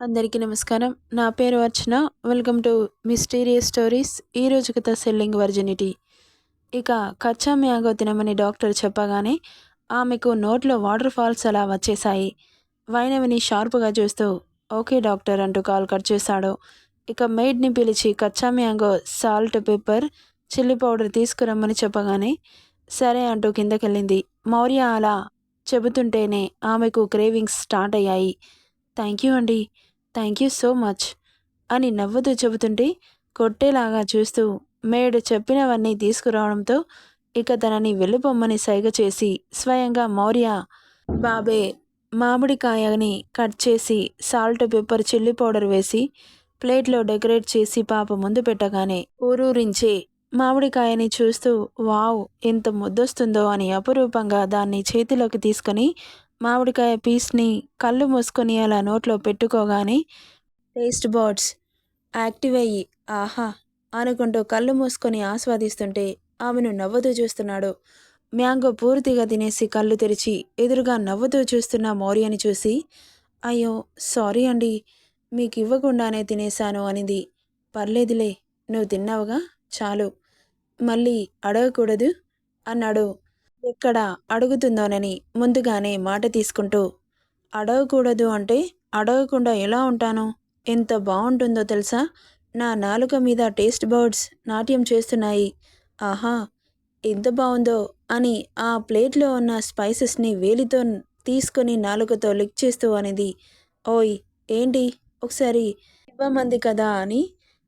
అందరికీ నమస్కారం. నా పేరు Archana. Welcome to mysterious stories. ఈరోజు కథ సెల్లింగ్ వర్జినిటీ. ఇక కచ్చా మ్యాంగో తినమని డాక్టర్ చెప్పగానే ఆమెకు నోట్లో వాటర్ ఫాల్స్ అలా వచ్చేశాయి. వైనవిని షార్ప్గా చూస్తూ ఓకే డాక్టర్ అంటూ కాల్ కట్ చేశాడు. ఇక మెయిడ్ని పిలిచి కచ్చా mango, salt, pepper, chilli powder తీసుకురమ్మని చెప్పగానే సరే అంటూ కిందకెళ్ళింది. మౌర్య అలా చెబుతుంటేనే ఆమెకు క్రేవింగ్స్ స్టార్ట్ అయ్యాయి. థ్యాంక్ యూ అండి, థ్యాంక్ యూ సో మచ్ అని నవ్వుతూ చెబుతుంటే కొట్టేలాగా చూస్తూ మేడ్ చెప్పినవన్నీ తీసుకురావడంతో ఇక తనని వెళ్ళిపోమ్మని సైగ చేసి స్వయంగా మౌర్య బాబే మామిడికాయని కట్ చేసి సాల్ట్, పెప్పర్, చిల్లీ పౌడర్ వేసి ప్లేట్లో డెకరేట్ చేసి పాప ముందు పెట్టగానే ఊరూరించే మామిడికాయని చూస్తూ వావ్ ఎంత ముద్దొస్తుందో అని అపురూపంగా దాన్ని చేతిలోకి తీసుకొని మామిడికాయ పీస్ని కళ్ళు మూసుకొని అలా నోట్లో పెట్టుకోగానే టేస్ట్ బర్డ్స్ యాక్టివ్ అయ్యి ఆహా అనుకుంటూ కళ్ళు మూసుకొని ఆస్వాదిస్తుంటే ఆమెను నవ్వుతూ చూస్తున్నాడు. మ్యాంగో పూర్తిగా తినేసి కళ్ళు తెరిచి ఎదురుగా నవ్వుతూ చూస్తున్న మౌర్యని చూసి అయ్యో సారీ అండి, మీకు ఇవ్వకుండానే తినేశాను అనింది. పర్లేదులే, నువ్వు తిన్నావుగా చాలు, మళ్ళీ అడగకూడదు అన్నాడు. ఎక్కడ అడుగుతుందోనని ముందుగానే మాట తీసుకుంటూ. అడగకూడదు అంటే అడగకుండా ఎలా ఉంటాను? ఎంత బాగుంటుందో తెలుసా? నా నాలుక మీద టేస్ట్ బర్డ్స్ నాట్యం చేస్తున్నాయి. ఆహా ఎంత బాగుందో అని ఆ ప్లేట్లో ఉన్న స్పైసెస్ని వేలితో తీసుకొని నాలుకతో లిక్ చేస్తూ అనేది. ఓయ్ ఏంటి, ఒకసారి ఇవ్వమంది కదా అని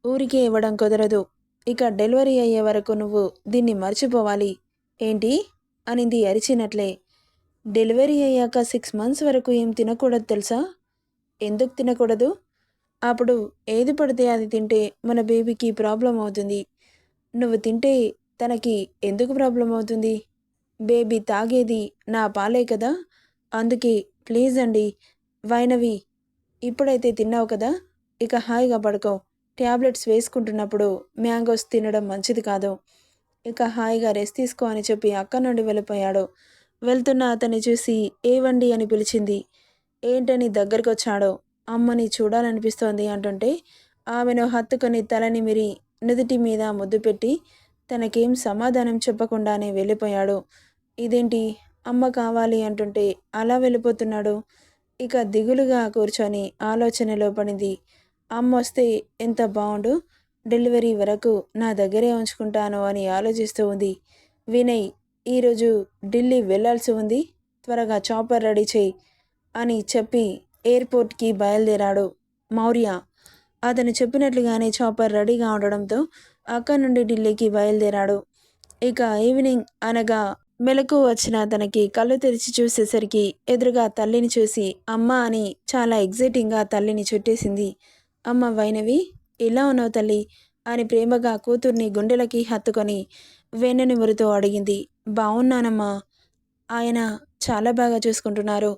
ఊరికే ఇవ్వడం కుదరదు. ఇక డెలివరీ అయ్యే వరకు నువ్వు దీన్ని మర్చిపోవాలి. ఏంటి అనింది అరిచినట్లే. డెలివరీ అయ్యాక 6 మంత్స్ వరకు ఏం తినకూడదు తెలుసా? ఎందుకు తినకూడదు? అప్పుడు ఏది పడితే అది తింటే మన బేబీకి ప్రాబ్లం అవుతుంది. నువ్వు తింటే తనకి ఎందుకు ప్రాబ్లం అవుతుంది? బేబీ తాగేది నా పాలే కదా. అందుకే ప్లీజ్ అండి. వైనవి, ఇప్పుడైతే తిన్నావు కదా, ఇక హాయిగా పడుకో. ట్యాబ్లెట్స్ వేసుకుంటున్నప్పుడు మ్యాంగోస్ తినడం మంచిది కాదు. ఇక హాయిగా రెస్ట్ తీసుకో అని చెప్పి అక్కడి నుండి వెళ్ళిపోయాడు. వెళ్తున్న అతన్ని చూసి ఏవండి అని పిలిచింది. ఏంటని దగ్గరకొచ్చాడో. అమ్మని చూడాలనిపిస్తోంది అంటుంటే ఆమెను హత్తుకొని తలనిమిరి నుదుటి మీద ముద్దు పెట్టి తనకేం సమాధానం చెప్పకుండానే వెళ్ళిపోయాడు. ఇదేంటి, అమ్మ కావాలి అంటుంటే అలా వెళ్ళిపోతున్నాడు? ఇక దిగులుగా కూర్చొని ఆలోచనలో పడింది. అమ్మొస్తే ఎంత బాగుండు, డెలివరీ వరకు నా దగ్గరే ఉంచుకుంటాను అని ఆలోచిస్తూ ఉంది. వినయ్ ఈరోజు ఢిల్లీ వెళ్ళాల్సి ఉంది, త్వరగా చాపర్ రెడీ చేయి అని చెప్పి ఎయిర్పోర్ట్కి బయలుదేరాడు మౌర్య. అతను చెప్పినట్లుగానే చాపర్ రెడీగా ఉండడంతో అక్కడి నుండి ఢిల్లీకి బయలుదేరాడు. ఇక ఈవినింగ్ అనగా మెలకు వచ్చిన తనకి కళ్ళు తెరిచి చూసేసరికి ఎదురుగా తల్లిని చూసి అమ్మ అని చాలా ఎగ్జైటింగ్గా తల్లిని చుట్టేసింది. అమ్మ వైనవి, ఎలా ఉన్నావు తల్లి అని ప్రేమగా కూతుర్ని గుండెలకి హత్తుకొని వెన్నెనిమురుతో అడిగింది. బాగున్నానమ్మా, ఆయన చాలా బాగా చూసుకుంటున్నారు.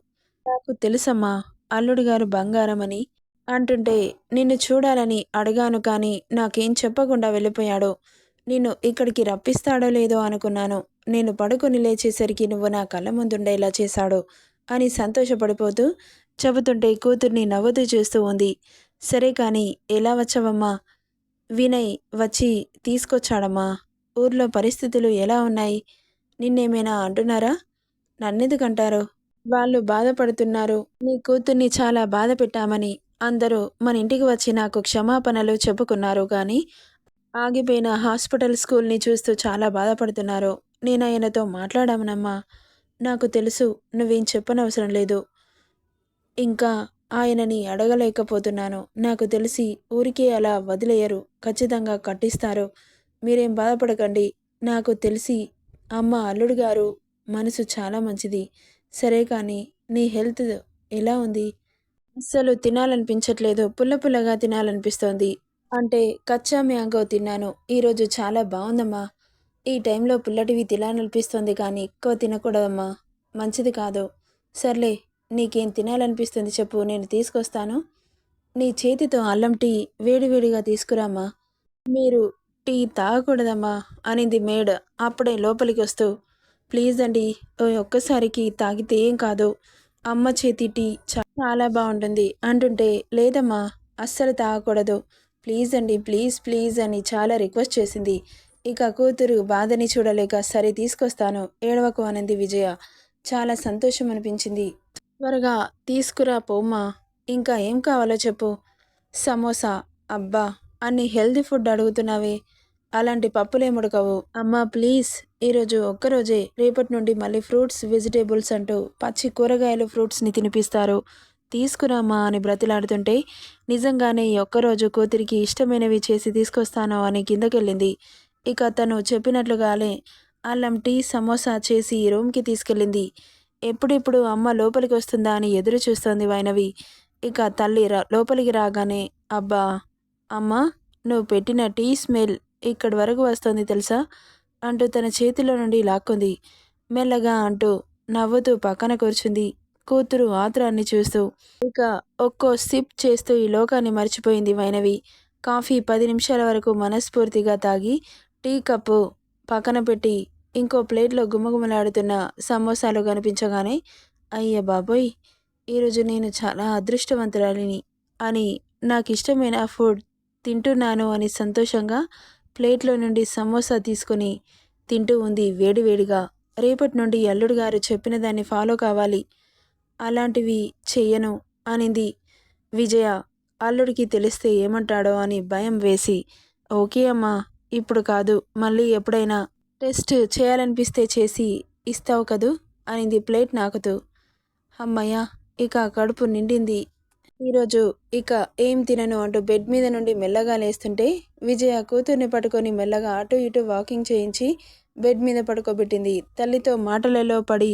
నాకు తెలుసమ్మా, అల్లుడు గారు బంగారం అని అంటుంటే నిన్ను చూడాలని అడిగాను కానీ నాకేం చెప్పకుండా వెళ్ళిపోయాడు. నిన్ను ఇక్కడికి రప్పిస్తాడో లేదో అనుకున్నాను. నేను పడుకొని లేచేసరికి నువ్వు నా కళ్ళ ముందుండేలా చేశాడు అని సంతోషపడిపోతూ చెబుతుంటే కూతుర్ని నవ్వుతూ చూస్తూ ఉంది. సరే కానీ ఎలా వచ్చావమ్మా? వినయ్ వచ్చి తీసుకొచ్చాడమ్మా. ఊర్లో పరిస్థితులు ఎలా ఉన్నాయి? నిన్నేమైనా అంటున్నారా? నన్నెందుకంటారు? వాళ్ళు బాధపడుతున్నారు. నీ కూతుర్ని చాలా బాధ పెట్టామని అందరూ మన ఇంటికి వచ్చి నాకు క్షమాపణలు చెప్పుకున్నారు కానీ ఆగిపోయిన హాస్పిటల్ స్కూల్ని చూస్తూ చాలా బాధపడుతున్నారు. నేను ఆయనతో మాట్లాడామనమ్మా. నాకు తెలుసు నువ్వేం చెప్పనవసరం లేదు. ఇంకా ఆయనని అడగలేకపోతున్నాను. నాకు తెలిసి ఊరికే అలా వదిలేయరు, ఖచ్చితంగా కట్టిస్తారు. మీరేం బాధపడకండి. నాకు తెలిసి అమ్మ అల్లుడు గారు మనసు చాలా మంచిది. సరే కానీ నీ హెల్త్ ఎలా ఉంది? అస్సలు తినాలనిపించట్లేదు, పుల్ల పుల్లగా తినాలనిపిస్తోంది. అంటే కచ్చా మ్యాంగో తిన్నాను, ఈరోజు చాలా బాగుందమ్మా. ఈ టైంలో పుల్లటివి తినాలనిపిస్తుంది కానీ ఎక్కువ తినకూడదమ్మా, మంచిది కాదు. సర్లే, నీకేం తినాలనిపిస్తుంది చెప్పు, నేను తీసుకొస్తాను. నీ చేతితో అల్లం టీ వేడివేడిగా తీసుకురామ్మా. మీరు టీ తాగకూడదమ్మా అనింది మేడ్ అప్పుడే లోపలికి వస్తూ. ప్లీజ్ అండి, ఒక్కసారికి తాగితే ఏం కాదు, అమ్మ చేతి టీ చాలా బాగుంటుంది అంటుంటే, లేదమ్మా అస్సలు తాగకూడదు, ప్లీజ్ అండి, ప్లీజ్ ప్లీజ్ అని చాలా రిక్వెస్ట్ చేసింది. ఇక కూతురు బాధని చూడలేక సరే తీసుకొస్తాను, ఏడవకు అనింది విజయ. చాలా సంతోషం అనిపించింది. త్వరగా తీసుకురా పోమ్మా, ఇంకా ఏం కావాలో చెప్పు. సమోసా, అబ్బా అన్ని హెల్తీ ఫుడ్ అడుగుతున్నావే, అలాంటి పప్పులేముడకవు అమ్మా ప్లీజ్. ఈరోజు ఒక్కరోజే, రేపటి నుండి మళ్ళీ ఫ్రూట్స్ వెజిటేబుల్స్ అంటూ పచ్చి కూరగాయలు ఫ్రూట్స్ని తినిపిస్తారు, తీసుకురామ్మా అని బ్రతిలాడుతుంటే, నిజంగానే ఈ ఒక్కరోజు కూతురికి ఇష్టమైనవి చేసి తీసుకొస్తాను అని కిందకెళ్ళింది. ఇక తను చెప్పినట్లుగానే అల్లం టీ సమోసా చేసి రూమ్కి తీసుకెళ్ళింది. ఎప్పుడెప్పుడు అమ్మ లోపలికి వస్తుందా అని ఎదురు చూస్తోంది వైనవి. ఇక తల్లి లోపలికి రాగానే, అబ్బా అమ్మా, నువ్వు పెట్టిన టీ స్మెల్ ఇక్కడి వరకు వస్తోంది తెలుసా అంటూ తన చేతిలో నుండి లాక్కుంది. మెల్లగా అంటూ నవ్వుతూ పక్కన కూర్చుంది. కూతురు ఆత్రాన్ని చూస్తూ ఇక ఒక్కో సిప్ చేస్తూ ఈ లోకాన్ని మర్చిపోయింది వైనవి. కాఫీ 10 నిమిషాల వరకు మనస్ఫూర్తిగా తాగి టీ కప్పు పక్కన పెట్టి ఇంకో ప్లేట్లో గుమగుమలాడుతున్న సమోసాలు కనిపించగానే, అయ్య బాబోయ్, ఈరోజు నేను చాలా అదృష్టవంతురాలిని అని, నాకు ఇష్టమైన ఫుడ్ తింటున్నాను అని సంతోషంగా ప్లేట్లో నుండి సమోసా తీసుకుని తింటూ ఉంది వేడివేడిగా. రేపటి నుండి అల్లుడు గారు చెప్పిన దాన్ని ఫాలో కావాలి, అలాంటివి చెయ్యను అనింది విజయ. అల్లుడికి తెలిస్తే ఏమంటాడో అని భయం వేసి, ఓకే అమ్మా, ఇప్పుడు కాదు, మళ్ళీ ఎప్పుడైనా టెస్ట్ చేయాలనిపిస్తే చేసి ఇస్తావు కదూ అనింది ప్లేట్ నాకుతూ. అమ్మయ్య, ఇక కడుపు నిండింది. ఈరోజు ఇక ఏం తినను అంటూ బెడ్ మీద నుండి మెల్లగా లేస్తుంటే, విజయ కూతుర్ని పట్టుకొని మెల్లగా అటు ఇటు వాకింగ్ చేయించి బెడ్ మీద పడుకోబెట్టింది. తల్లితో మాటలలో పడి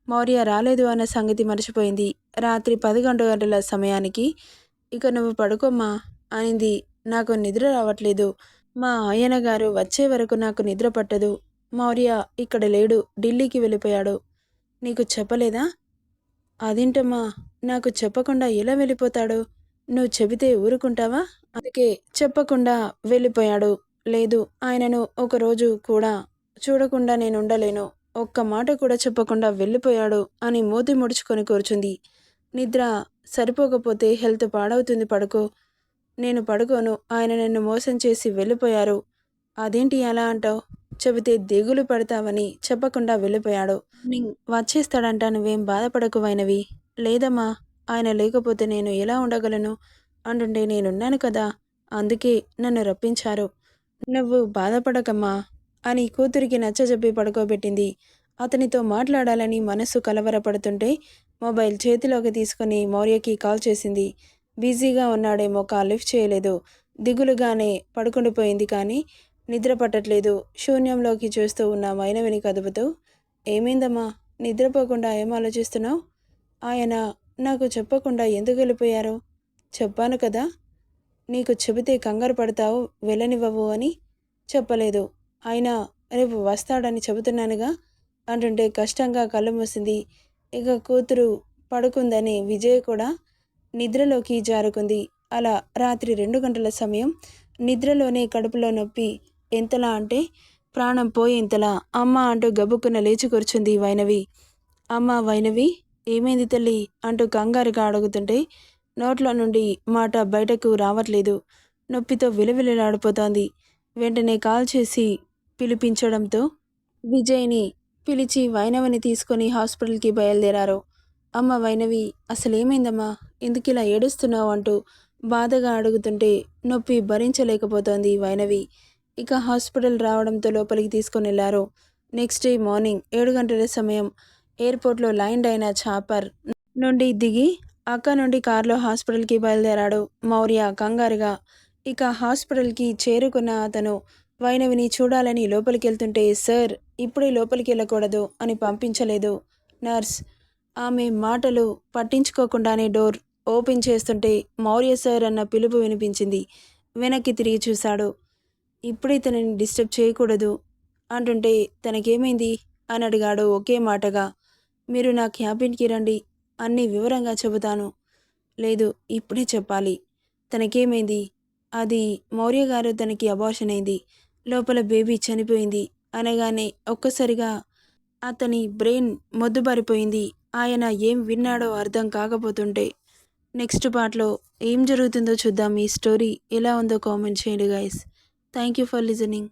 మౌర్య రాలేదు అన్న సంగతి మర్చిపోయింది. రాత్రి 11 గంటల సమయానికి, ఇక నువ్వు పడుకోమ్మా అనింది. నాకు నిద్ర రావట్లేదు, మా ఆయన గారు వచ్చే వరకు నాకు నిద్ర పట్టదు. మౌర్య ఇక్కడ లేడు, ఢిల్లీకి వెళ్ళిపోయాడు, నీకు చెప్పలేదా? అదేంటమ్మా, నాకు చెప్పకుండా ఎలా వెళ్ళిపోతాడు? నువ్వు చెబితే ఊరుకుంటావా? అందుకే చెప్పకుండా వెళ్ళిపోయాడు. లేదు, ఆయనను ఒకరోజు కూడా చూడకుండా నేనుండలేను. ఒక్క మాట కూడా చెప్పకుండా వెళ్ళిపోయాడు అని మూతి ముడుచుకొని కూర్చుంది. నిద్ర సరిపోకపోతే హెల్త్ పాడవుతుంది, పడుకో. నేను పడుకోను, ఆయన నన్ను మోసం చేసి వెళ్ళిపోయారు. అదేంటి అలా అంటావు? చెబితే దిగులు పడతావని చెప్పకుండా వెళ్ళిపోయాడు. వచ్చేస్తాడంట, నువ్వేం బాధపడకు వైనవి. లేదమ్మా, ఆయన లేకపోతే నేను ఎలా ఉండగలను అంటుంటే, నేనున్నాను కదా, అందుకే నన్ను రప్పించారు, నువ్వు బాధపడకమ్మా అని కూతురికి నచ్చజెప్పి పడుకోబెట్టింది. అతనితో మాట్లాడాలని మనసు కలవరపడుతుంటే మొబైల్ చేతిలోకి తీసుకుని మౌర్యకి కాల్ చేసింది. బిజీగా ఉన్నాడేమో, కాల్ లిఫ్ట్ చేయలేదు. దిగులుగానే పడుకుండిపోయింది, కానీ నిద్ర పట్టట్లేదు. శూన్యంలోకి చూస్తూ ఉన్న వైనవిని కదుపుతూ, ఏమైందమ్మా, నిద్రపోకుండా ఏం ఆలోచిస్తున్నావు? ఆయన నాకు చెప్పకుండా ఎందుకు వెళ్ళిపోయారు? చెప్పాను కదా, నీకు చెబితే కంగారు పడతావు, వెళ్ళనివ్వవు అని. చెప్పలేదు, అయినా రేపు వస్తాడని చెబుతున్నానుగా అంటుంటే కష్టంగా కళ్ళు మూసింది. ఇక కూతురు పడుకుందని విజయ్ కూడా నిద్రలోకి జారుకుంది. అలా రాత్రి 2 గంటల సమయం. నిద్రలోనే కడుపులో నొప్పి ఎంతలా అంటే ప్రాణం పోయేంతలా. అమ్మ అంటూ గబుక్కున లేచి కూర్చుంది వైనవి. అమ్మ వైనవి, ఏమైంది తల్లి అంటూ కంగారుగా అడుగుతుంటే నోట్లో నుండి మాట బయటకు రావట్లేదు. నొప్పితో విలవిలలాడిపోతోంది. వెంటనే కాల్ చేసి పిలిపించడంతో విజయ్ని పిలిచి వైనవిని తీసుకొని హాస్పిటల్కి బయలుదేరారు. అమ్మ వైనవి, అసలేమైందమ్మా, ఎందుకిలా ఏడుస్తున్నావు అంటూ బాధగా అడుగుతుంటే నొప్పి భరించలేకపోతోంది వైనవి. ఇక హాస్పిటల్ రావడంతో లోపలికి తీసుకొని వెళ్లారు. నెక్స్ట్ డే మార్నింగ్ 7 గంటల సమయం. ఎయిర్పోర్ట్లో ల్యాండ్ అయిన చాపర్ నుండి దిగి అక్క నుండి కారులో హాస్పిటల్కి బయలుదేరాడు మౌర్య కంగారుగా. ఇక హాస్పిటల్కి చేరుకున్న అతను వైనవిని చూడాలని లోపలికి వెళ్తుంటే, సార్ ఇప్పుడే లోపలికి వెళ్ళకూడదు అని పంపించలేదు నర్స్. ఆమె మాటలు పట్టించుకోకుండానే డోర్ ఓపెన్ చేస్తుంటే మౌర్య సార్ అన్న పిలుపు వినిపించింది. వెనక్కి తిరిగి చూశాడు. ఇప్పుడే తనని డిస్టర్బ్ చేయకూడదు అంటుంటే, తనకేమైంది అని అడిగాడు ఒకే మాటగా. మీరు నా క్యాబిన్కి రండి, అన్నీ వివరంగా చెబుతాను. లేదు, ఇప్పుడే చెప్పాలి, తనకేమైంది? అది మౌర్య గారు, తనకి అబార్షన్ అయింది, లోపల బేబీ చనిపోయింది అనగానే ఒక్కసారిగా అతని బ్రెయిన్ మొద్దుబారిపోయింది. ఆయన ఏం విన్నాడో అర్థం కాకపోతుంటే నెక్స్ట్ పార్ట్లో ఏం జరుగుతుందో చూద్దాం. ఈ స్టోరీ ఎలా ఉందో కామెంట్ చేయండి guys. Thank you for listening.